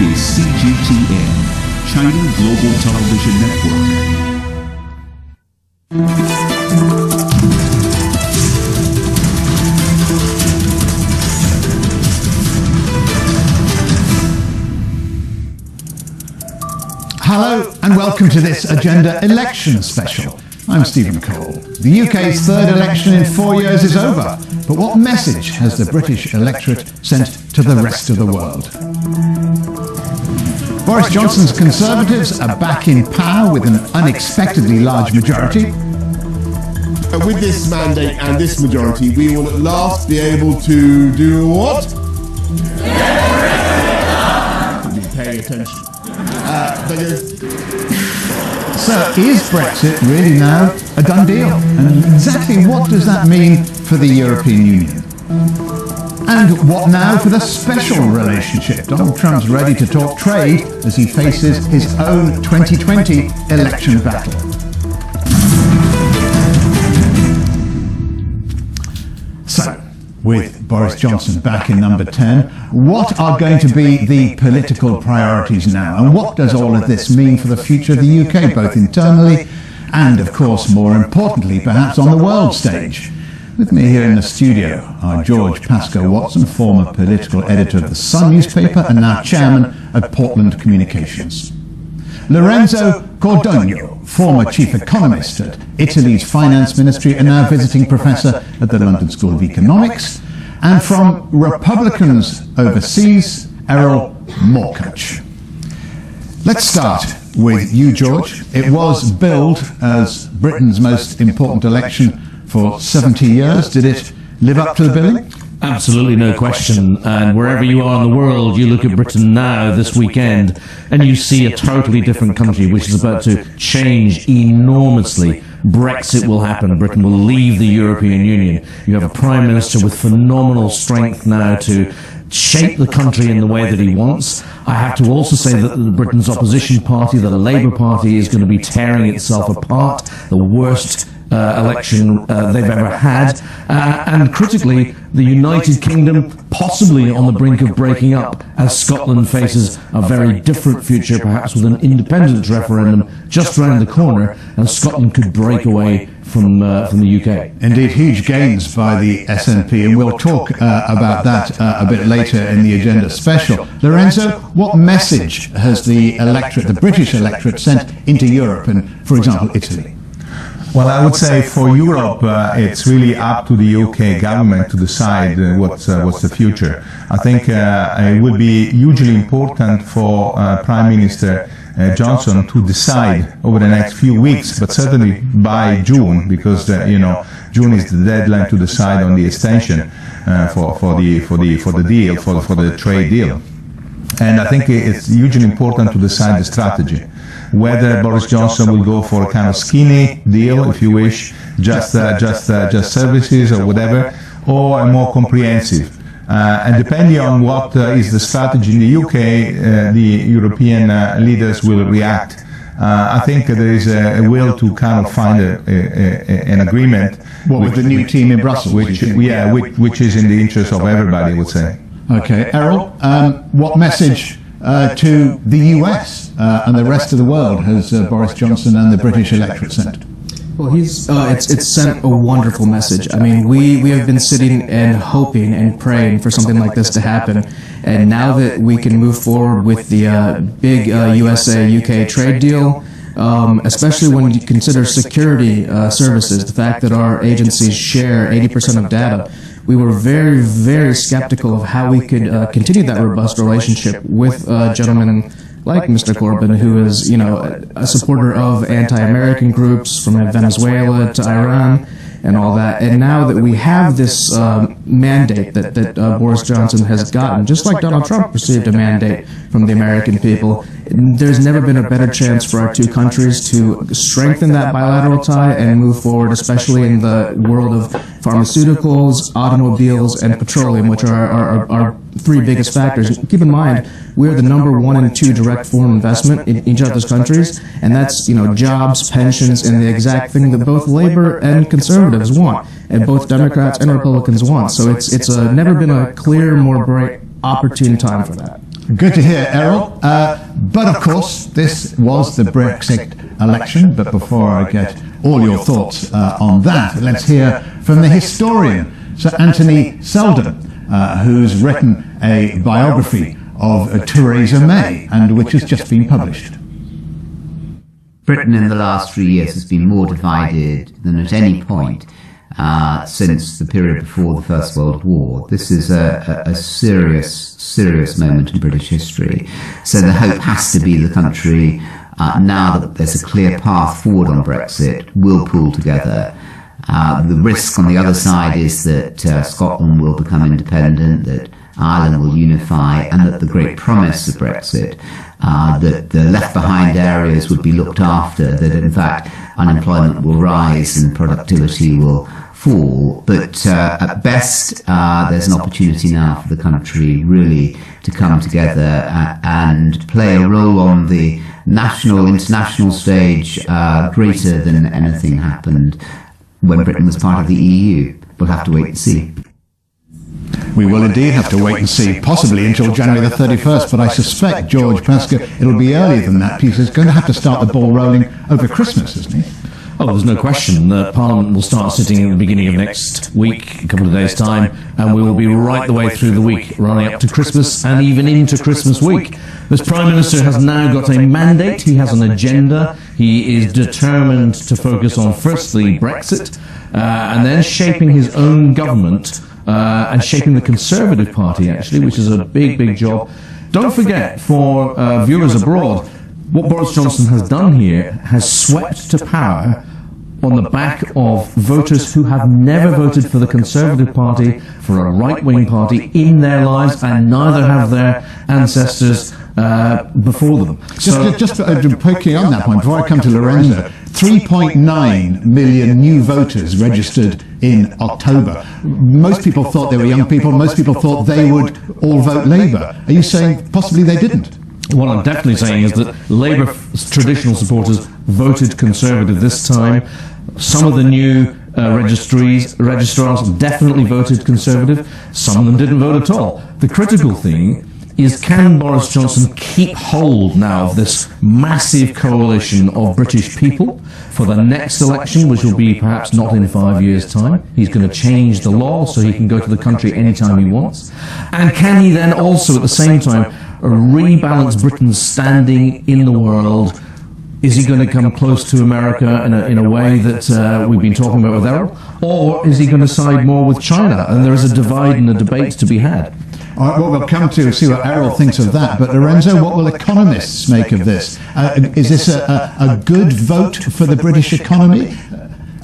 is CGTV, China Global Television Network. Hello and welcome to this Agenda Election Special. I'm Stephen Cole. The UK's third election in 4 years is over, but what message has the British electorate sent to the rest of the world? Boris Johnson's Conservatives are back in power with an unexpectedly large majority. With this mandate and this majority, we will at last be able to do what? Be paying attention. So is Brexit really now a done deal? And exactly what does that mean for the European Union? And what now for the special relationship? Donald Trump's ready to talk trade as he faces his own 2020 election battle. So, with Boris Johnson back in number 10, what are going to be the political priorities now? And what does all of this mean for the future of the UK, both internally and, of course, more importantly, perhaps on the world stage? With me here in the studio are George Pascoe-Watson, former political editor of the Sun newspaper and now chairman of Portland Communications. Lorenzo Cordogno, former chief economist at Italy's finance ministry and now visiting professor at the London School of Economics. And from Republicans overseas, Erol Morkoc. Let's start with you, George. It was billed as Britain's most important election for 70 years. Did it live up to the billing? Absolutely, no question. And wherever you are in the world, you look at Britain now this weekend and you see a totally different country which is about to change enormously. Brexit will happen. Britain will leave the European Union. You have a Prime Minister with phenomenal strength now to shape the country in the way that he wants. I have to also say that Britain's opposition party, the Labour Party, is going to be tearing itself apart. The worst election they've ever had, and critically, the United Kingdom possibly on the brink of breaking up as Scotland faces a very different future, perhaps with an independence referendum just round the corner, and Scotland could break away from the UK. Indeed, huge gains by the SNP, and we'll talk about that a bit later in the agenda special. Lorenzo, what message has the electorate, the British electorate, sent into Europe and, for example, Italy? Well, I would say for Europe, it's really up to the UK government to decide what's the future. I think it would be hugely important for Prime Minister Johnson to decide over the next few weeks, but certainly by June, because June is the deadline to decide on the extension for the deal, for the trade deal. And I think it's hugely important to decide the strategy. Whether Boris Johnson will go for a kind of skinny deal, if you wish, just services or whatever, or a more comprehensive. And depending on what is the strategy in the UK, the European leaders will react. I think there is a will to kind of find an agreement. With the new team in Brussels? Which is in the interest of everybody, I would say. Okay, Erol, what message to the US and the rest of the world has Boris Johnson and the British electorate sent? Well, it's sent a wonderful message. I mean, we have been sitting and hoping and praying for something like this to happen, and now that we can move forward with the big USA-UK trade deal, especially when you consider security services, the fact that our agencies share 80% of data, we were very, very skeptical of how we could continue that robust relationship with gentlemen like Mr. Corbyn, who is, a supporter of anti-American groups from Venezuela to Iran and all that. And now that we have this mandate that Boris Johnson has gotten, just like Donald Trump received a mandate from the American people, there's never been a better chance for our two countries to strengthen that bilateral tie and move forward, especially in the world of pharmaceuticals, automobiles, and petroleum, which are our three biggest factors. Keep in mind, we're the number 1 and 2 direct foreign investment in each other's countries, and that's jobs, pensions, and the exact thing that both Labor and Conservatives want, and both Democrats and Republicans want. So it's never been a clear, more bright, opportune time for that. Good to hear, Erol. But of course, this was the Brexit election. But before I get all your thoughts on that, let's hear from the historian, Sir Anthony Selden, who's written a biography of Theresa May, and which has just been published. Britain in the last 3 years has been more divided than at any point since the period before the First World War. This is a serious moment in British history. So the hope has to be the country, now that there's a clear path forward on Brexit, will pull together. The risk on the other side is that Scotland will become independent, that Ireland will unify, and that the great promise of Brexit, that the left-behind areas would be looked after, that in fact unemployment will rise and productivity will fall. But at best, there's an opportunity now for the country really to come together and play a role on the national, international stage greater than anything happened when Britain was part of the EU. We'll have to wait and see. We will indeed have to wait and see, possibly until January the 31st, but I suspect, George Pascoe, it'll be earlier than that, because he's going to have to start the ball rolling over Christmas, isn't he? Oh, there's no question that Parliament will start sitting at the beginning of next week, a couple of days' time, and we will be right the way through the week, running up to Christmas and even into Christmas week. This Prime Minister has now got a mandate, he has an agenda, he is determined to focus on, firstly, Brexit, and then shaping his own government, and shaping the Conservative Party, actually, which is a big job. Don't forget, for viewers abroad, what Boris Johnson has done here has swept to power on the back of voters who have never voted for the Conservative Party, for a right-wing party in their lives, and neither have their ancestors before them. Just poking on that point, before I come to Lorenzo, 3.9 million new voters registered in October. Most people thought they were young people, most people thought they would all vote Labour. Are you saying possibly they didn't? What I'm definitely saying is that Labour's traditional supporters voted Conservative this time. Some of the new registrars definitely voted Conservative. Some of them didn't vote at all. The critical thing is, can Boris Johnson keep hold now of this massive coalition of British people for the next election, which will be perhaps not in 5 years' time? He's going to change the law so he can go to the country anytime he wants. And can he then also at the same time rebalance Britain's standing in the world? Is he going to come close to America in a way that we've been talking about with Erol? Or is he going to side more with China? And there is a divide and a debate to be had. All right, well, we'll come to see what Erol thinks of that. But Lorenzo, what will economists make of this? Is this a good vote for the British economy?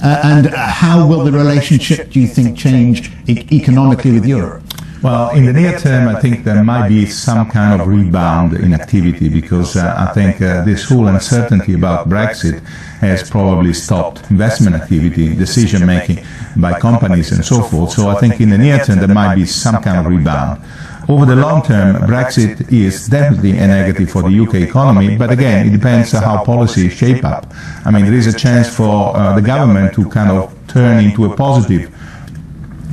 And how will the relationship, do you think, change economically with Europe? Well, in the near term, I think there might be some kind of rebound in activity, because I think this whole uncertainty about Brexit has probably stopped investment activity, decision-making by companies and so forth. So I think in the near term there might be some kind of rebound. Over the long term, Brexit is definitely a negative for the UK economy, but again, it depends on how policies shape up. I mean, there is a chance for the government to kind of turn into a positive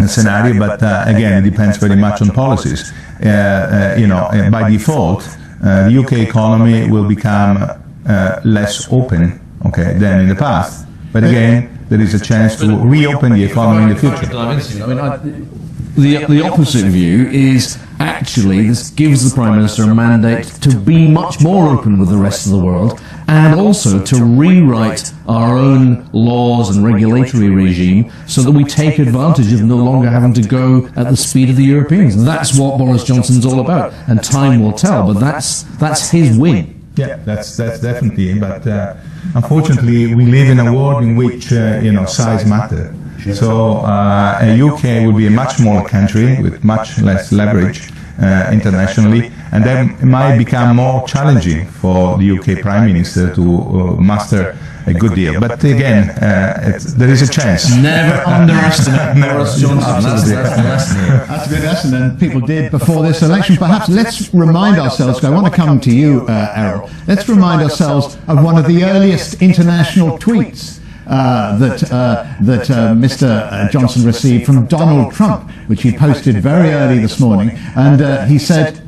scenario, but again, it depends very much on policies. By default, the UK economy will become less open, than in the past. But again, there is a chance to reopen the economy in the future. The opposite view is actually this gives the Prime Minister a mandate to be much more open with the rest of the world, and also to rewrite our own laws and regulatory regime so that we take advantage of no longer having to go at the speed of the Europeans. That's what Boris Johnson's all about, and time will tell, but that's his win. Yeah, that's definitely, but unfortunately we live in a world in which size matters. So a UK will be a much smaller country with much less leverage internationally, and that might become more challenging for the UK Prime Minister to master a good deal. But again, there is a chance. Never underestimate Boris Johnson. That's the lesson here. That's a good lesson, and people did before this election. Perhaps let's remind ourselves, I want to come to you, Erol, let's remind ourselves of one of the earliest international tweets that Mr. Johnson received from Donald Trump, which he posted very early this morning, and he said,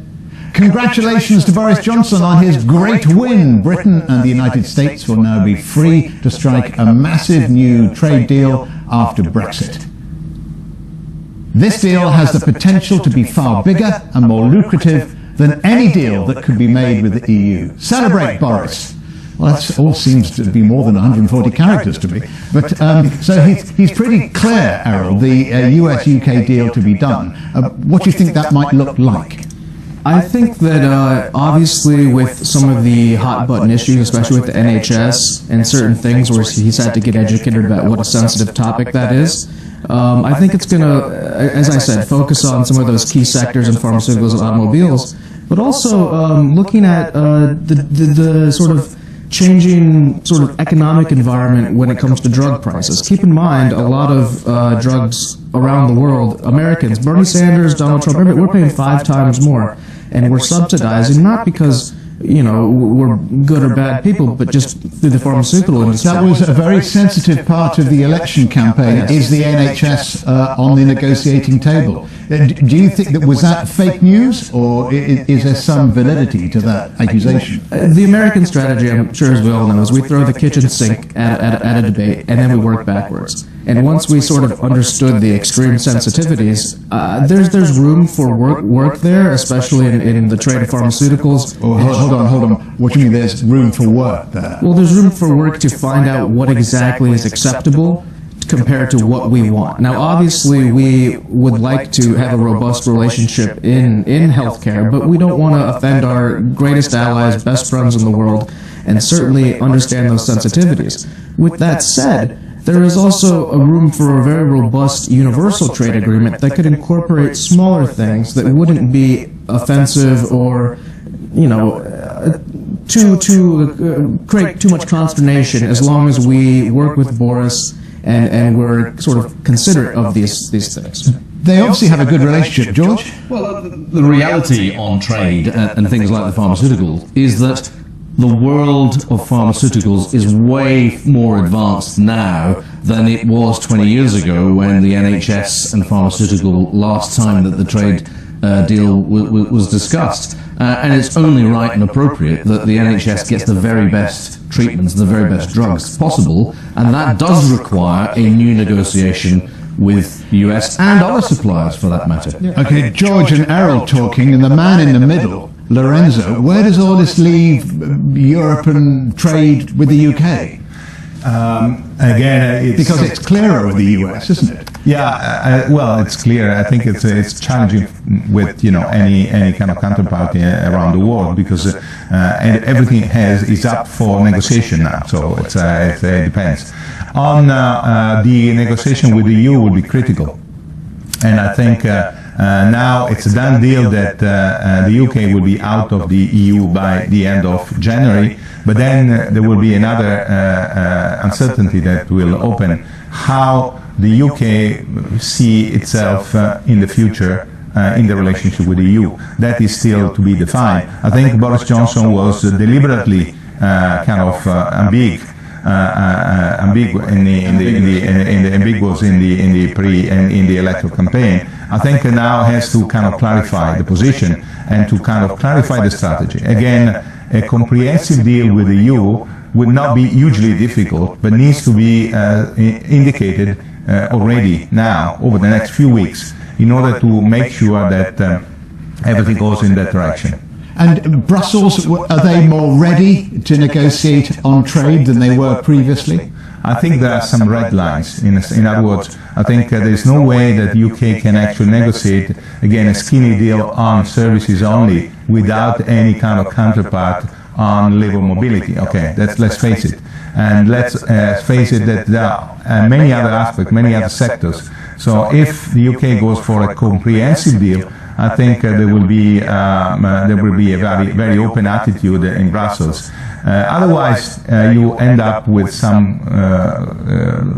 Congratulations to Boris Johnson on his great win. Britain and the United States will now be free to strike a massive new trade deal after Brexit. This deal has the potential to be far bigger and more lucrative than any deal that could be made with the EU. Celebrate, Boris. Well, that all seems to be more than 140 characters to me. But so he's pretty clear, Erol, the US-UK deal to be done. What do you think that might look like? I think that obviously with some of the hot button issues, especially with the NHS and certain things where he's had to get educated about what a sensitive topic that is, I think it's going to, as I said, focus on some of those key sectors in pharmaceuticals and automobiles, but also looking at the sort of changing sort of economic environment when it comes to drug prices. Keep in mind, a lot of drugs around the world, Americans, Bernie Sanders, Donald Trump, we're paying 5 times more, and we're subsidizing not because we're good or bad people, but just through the pharmaceutical industry. That was a very sensitive part of the election campaign. Yes. Is the NHS on the negotiating table? Do you think that was that fake news, or is there some validity to that accusation? The American strategy, I'm sure as we all know, is we throw the kitchen sink at a debate, and then we work backwards. And once we sort of understood the extreme sensitivities, there's room for work there, especially in the trade of pharmaceuticals. Oh, hold on. What do you mean there's room for work there? Well, there's room for work to find out what exactly is acceptable compared to what we want. Now, obviously, we would like to have a robust relationship in healthcare, but we don't want to offend our greatest allies, best friends in the world, and certainly understand those sensitivities. With that said, there is also a room for a very robust universal trade agreement that could incorporate smaller things that wouldn't be offensive or, create too much consternation, as long as we work with Boris and we're sort of considerate of these things. They obviously have a good relationship, George. Well, the reality on trade and things like the pharmaceutical is that the world of pharmaceuticals is way more advanced now than it was 20 years ago when the NHS and pharmaceutical last time that the trade deal was discussed. And it's only right and appropriate that the NHS gets the very best treatments, the very best drugs possible, and that does require a new negotiation with the US and other suppliers for that matter. Okay, George and Erol talking, and the man in the middle, Lorenzo, where does all this leave European trade with the UK? Again, because it's clearer with the US, isn't it? Yeah, well, it's clear. I think it's challenging with any kind of counterparty around the world, because everything is up for negotiation now. So it depends. On the negotiation with the EU will be critical, and I think now it's a done deal that the UK will be out of the EU by the end of January. But then there will be another uncertainty that will open how the UK see itself in the future in the relationship with the EU. That is still to be defined. I think Boris Johnson was deliberately kind of ambiguous in the electoral campaign. I think now has to kind of clarify the position and to kind of clarify the strategy. Again, a comprehensive deal with the EU would not be hugely difficult, but needs to be indicated already now over the next few weeks in order to make sure that everything goes in that direction. And Brussels, are they more ready to negotiate on trade than they were previously? I think there are some red lines. In other words, I think there is no way that the UK can actually negotiate, again, a skinny deal on services only without any kind of counterpart on labour mobility. Okay, let's face it. And let's face it that there are many other aspects, many other sectors. So if the UK goes for a comprehensive deal, I think there will be a very, very open attitude in Brussels. Otherwise, you end up with some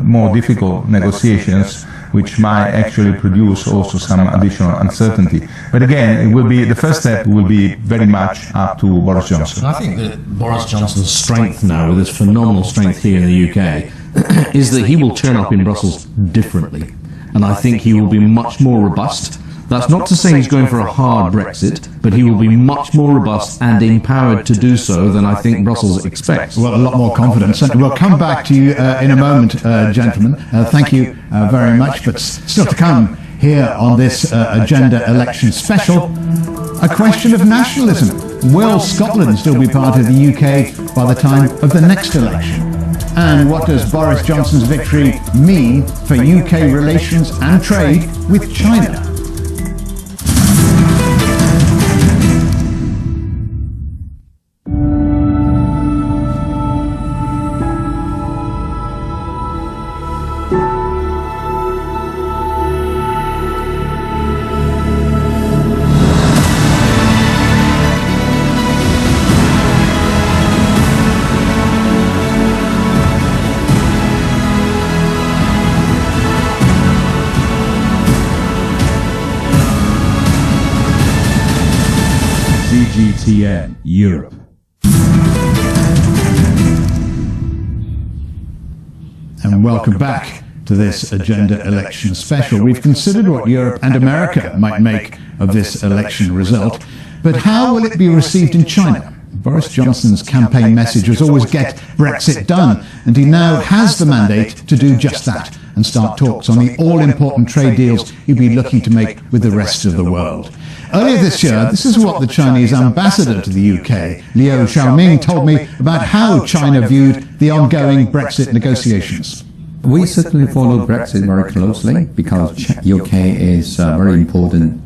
more difficult negotiations, which might actually produce also some additional uncertainty. But again, it will be the first step will be very much up to Boris Johnson. I think that Boris Johnson's strength now, with his phenomenal strength here in the UK, is that he will turn up in Brussels differently, and I think he will be much more robust, That's not to say he's going for a hard Brexit, but he will be much more robust and empowered to do so than I think Brussels expects. Well, a lot more confidence. And we'll come back to you in a moment, gentlemen. Thank you very much. But still to come here on this agenda election special, a question of nationalism. Will Scotland still be part of the UK by the time of the next election? And what does Boris Johnson's victory mean for UK relations and trade with China? CGTN Europe. And welcome back to this agenda election special. We've considered what Europe and America might make of this election result, but how will it be received in China? Boris Johnson's campaign message was always get Brexit done, and he now has the mandate to do just that and start talks on the all-important trade deals he'd be looking to make with the rest of the world. Earlier this year, this is what the Chinese ambassador to the UK, Liu Xiaoming, told me about how China viewed the ongoing Brexit negotiations. We certainly follow Brexit very closely because UK is a very important,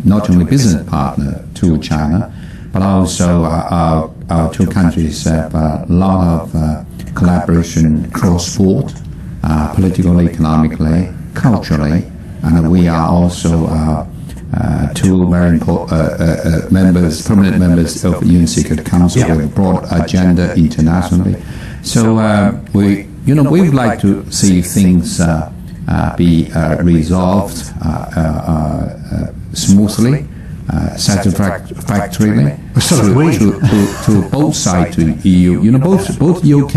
not only business partner to China, but also our two countries have a lot of collaboration cross-border, politically, economically, culturally, and we are also two very important permanent members of the UN Security Council with a broad agenda internationally. So we would like to see things be resolved smoothly, satisfactorily to both sides, to EU. Both UK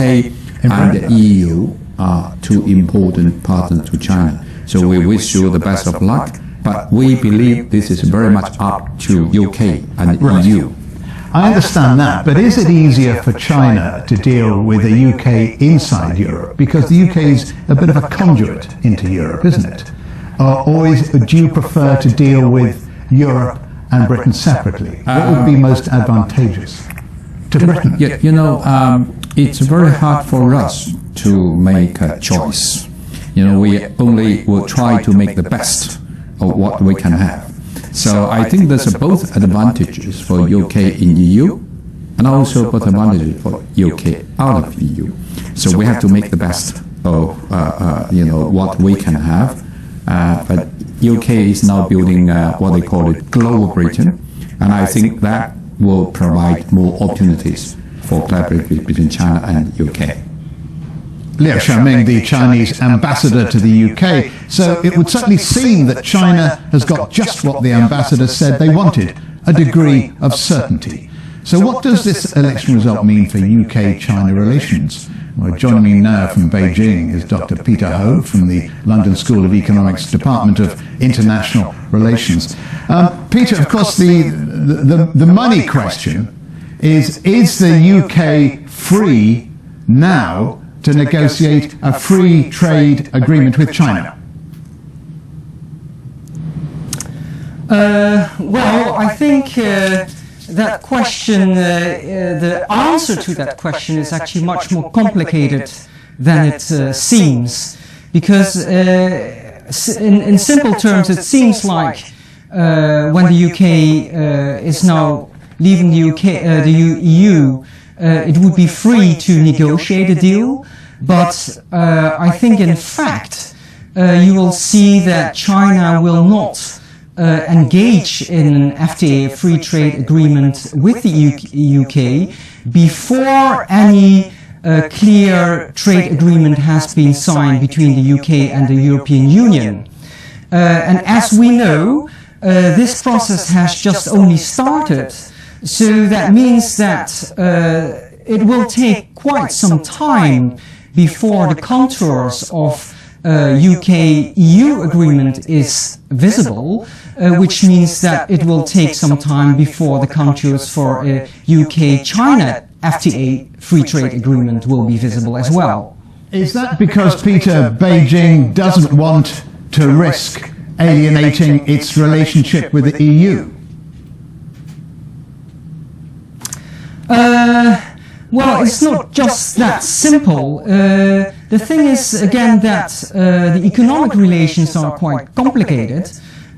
and the EU are two important partners to China. So we wish you the best of luck. But we believe this is very much up to UK and EU. I understand that, but is it easier for China to deal with the UK inside Europe? Because the UK is a bit of a conduit into Europe, isn't it? Or do you prefer to deal with Europe and Britain separately? What would be most advantageous to Britain? It's very hard for us to make a choice. We only will try to make the best of what we can have. So I think there's both advantages for UK in EU and also both advantages for UK out of EU. So we have to make the best of what we can have. But UK is now building what they call it global Britain, and I think that will provide more opportunities for collaboration between China and UK. Liu Xiaoming, the Chinese ambassador to the UK. So it would certainly seem that China has got just what the ambassador said they wanted, a degree of certainty. So what does this election result mean for UK-China relations? Well, joining me now from Beijing is Dr. Peter Ho from the London School of Economics Department of International Relations. Peter, of course, the money question is the UK free now to negotiate a free trade agreement with China? Well, I think that question, the answer to that question is actually much more complicated than it seems, because in simple terms it seems like when the UK is now leaving the EU, it would be free to negotiate a deal, but I think in fact you will see that China will not engage in an FTA, free trade agreement with the UK before any clear trade agreement has been signed between the UK and the European Union. And as we know, this process has just only started. So that means that it will take quite some time before the contours of UK-EU agreement is visible, which means that it will take some time before the contours for a UK-China FTA free trade agreement will be visible as well. Is that because, Peter, Beijing doesn't want to risk alienating its relationship with the EU? Well, it's not just that simple. The thing is, again, that the economic relations are quite complicated.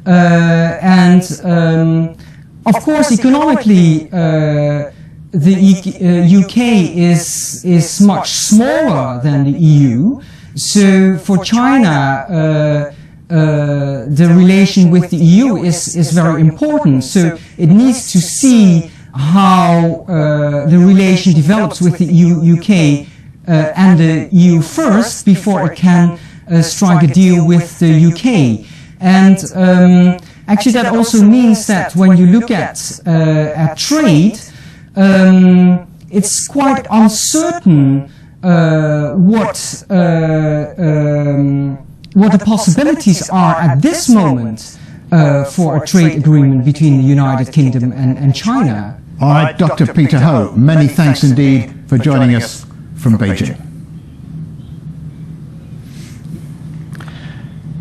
And of course, economically, the UK is much smaller than the EU. So for China, the relation with the EU is very important. So it needs to see how the relation develops with the UK and the EU first before it can strike a deal with the UK. And actually that also means that when you look at trade, it's quite uncertain what the possibilities are at this moment for a trade agreement between the United Kingdom and China. All right, Dr. Peter Ho, many thanks indeed for joining us from Beijing.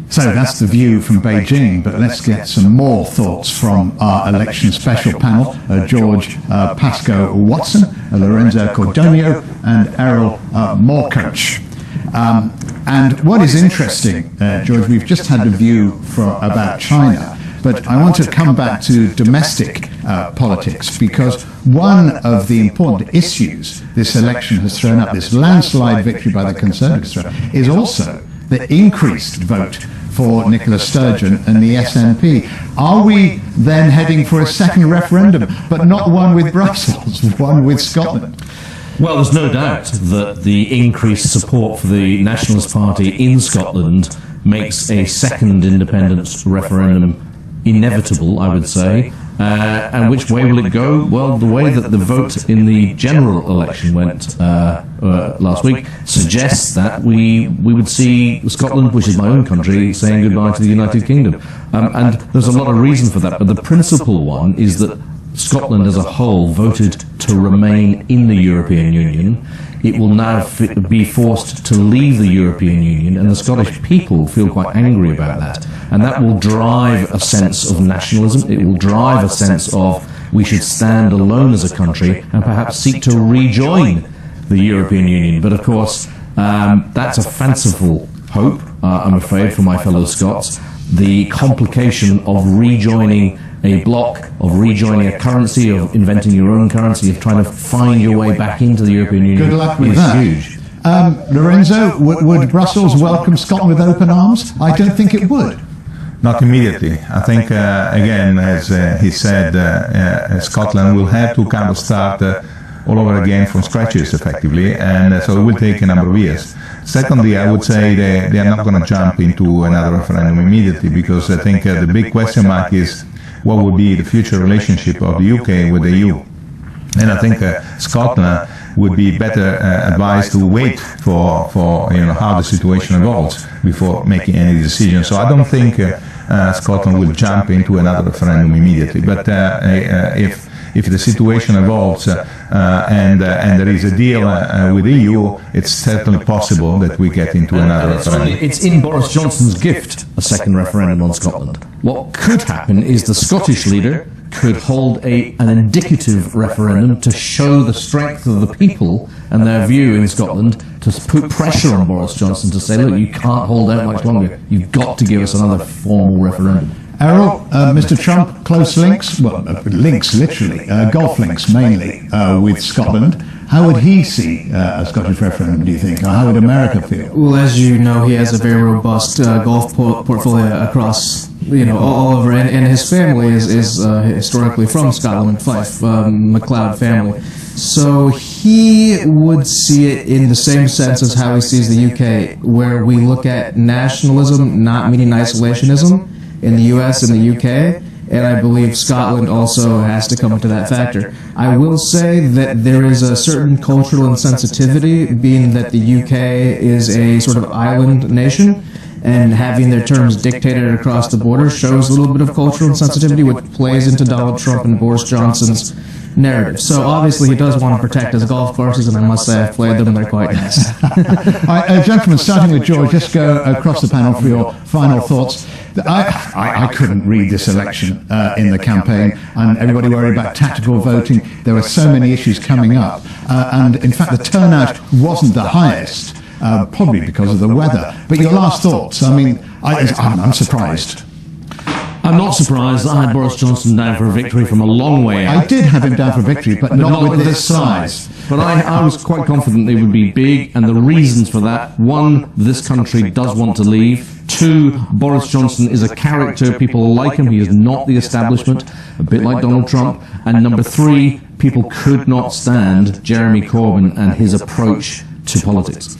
So that's the view from Beijing, but let's get some more thoughts from our election special panel, George Pascoe-Watson, Lorenzo Cordonio, and Erol Morkoc. And what is interesting, George, we've just had a view about China, but I want to come back to domestic politics, because one of the important issues this election has thrown up, this landslide victory by the Conservatives, is also the increased vote for Nicola Sturgeon and the SNP. Are we then heading for a second referendum, but not one with Brussels, one with Scotland? Well, there's no doubt that the increased support for the Nationalist Party in Scotland makes a second independence referendum inevitable, I would say. And which way will it go? Well, the way that the vote in the general election went last week suggests that we would see Scotland, which is my own country, saying goodbye to the United Kingdom. And there's a lot of reason for that, but the principal one is that Scotland as a whole voted to remain in the European Union. It will now be forced to leave the European Union, and the Scottish people feel quite angry about that. And that will drive a sense of nationalism. It will drive a sense of we should stand alone as a country and perhaps seek to rejoin the European Union. But of course, that's a fanciful hope, I'm afraid, for my fellow Scots. The complication of rejoining a bloc, of rejoining a currency, of inventing your own currency, of trying to find your way back into the European Union. Good luck with that. Huge. Lorenzo, would Brussels welcome Scotland with open arms? I don't think it would. Not immediately. I think, again, as he said, Scotland will have to kind of start all over again from scratches, effectively, and so it will take a number of years. Secondly, I would say they are not going to jump into another referendum immediately, because I think the big question mark is what would be the future relationship of the UK with the EU. And I think Scotland would be better advised to wait for how the situation evolves before making any decision. So I don't think Scotland will jump into another referendum immediately. But if the situation evolves and there is a deal with the EU, it's certainly possible that we get into another referendum. It's in Boris Johnson's gift, a second referendum on Scotland. What could happen is the Scottish leader could hold an indicative referendum to show the strength of the people and their view in Scotland, to put pressure on Boris Johnson to say, look, you can't hold out much longer. You've got to give us another formal referendum. Errol, Mr. Trump, close links, well, links literally, golf links mainly, with Scotland. How would he see a Scottish referendum, do you think? Or how would America feel? Well, as you know, he has a very robust golf portfolio across, all over, and his family is historically from Scotland, Fife, MacLeod family. So he would see it in the same sense as how he sees the UK, where we look at nationalism not meaning isolationism in the US and the UK, and I believe Scotland also has to come into that factor. I will say that there is a certain cultural insensitivity, being that the UK is a sort of island nation, and having their terms dictated across the border shows a little bit of cultural insensitivity, which plays into Donald Trump and Boris Johnson's narrative. So obviously he does want to protect his golf courses, and I must say I've played them, they're quite nice. Gentlemen, starting with George, just go across the panel for your final thoughts. I couldn't read this election in the campaign, and everybody worried about tactical voting. There were so many issues coming up, and in fact the turnout wasn't the highest, probably because of the weather. But your last thoughts? I mean, I'm surprised. I'm not surprised. I had Boris Johnson down for a victory from a long way out. I did have him down for victory, but not with this size. But I was quite confident they would be big, and the reasons for that: one, this country does want to leave; two, Boris Johnson is a character, people like him, he is not the establishment, a bit like Donald Trump; and number three, people could not stand Jeremy Corbyn and his approach to politics.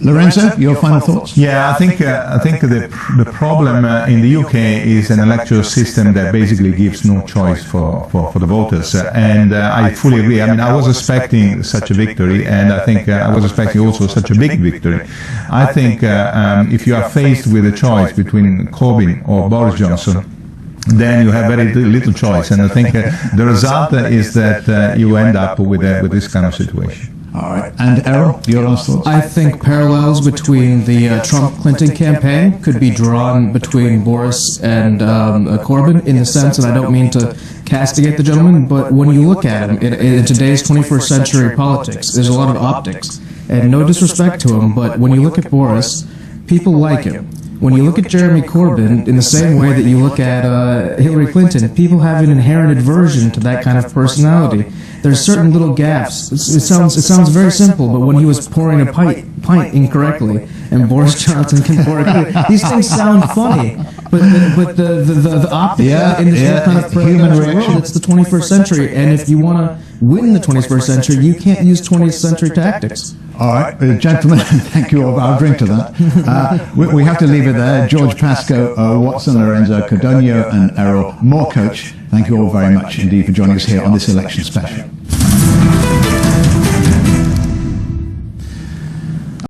Lorenzo, your final thoughts? Yeah, I think the problem in the UK is an electoral system that basically gives no choice for the voters, and I fully agree. I mean, I was expecting such a victory, and I think I was expecting also such a big victory. I think if you are faced with a choice between Corbyn or Boris Johnson, then you have very little choice, and I think the result is that you end up with this kind of situation. All right. And Errol, your last thoughts? I think parallels between the Trump-Clinton campaign could be drawn between Boris and Corbyn, in the sense that I don't mean to castigate the gentleman, but when you look at him in today's 21st century politics, there's a lot of optics. And no disrespect to him, but when you look at Boris, people like him. When you look at Jeremy Corbyn, in the same way that you look at Hillary Clinton, people have an inherent aversion to that kind of personality. There's certain little gaffes. It sounds very simple, but when he was pouring a pint incorrectly, and Boris Johnson can pour it, these things sound funny. But the optics in this kind of human reaction, it's the 21st century, and if you want to win the 21st century, you can't use 20th century tactics. All right, gentlemen, thank you all. I'll drink to that. We have to leave it there. George Pascoe, Watson, Lorenzo Codogno, and Erol Morkoc, thank you all very much indeed for joining us here on this election special.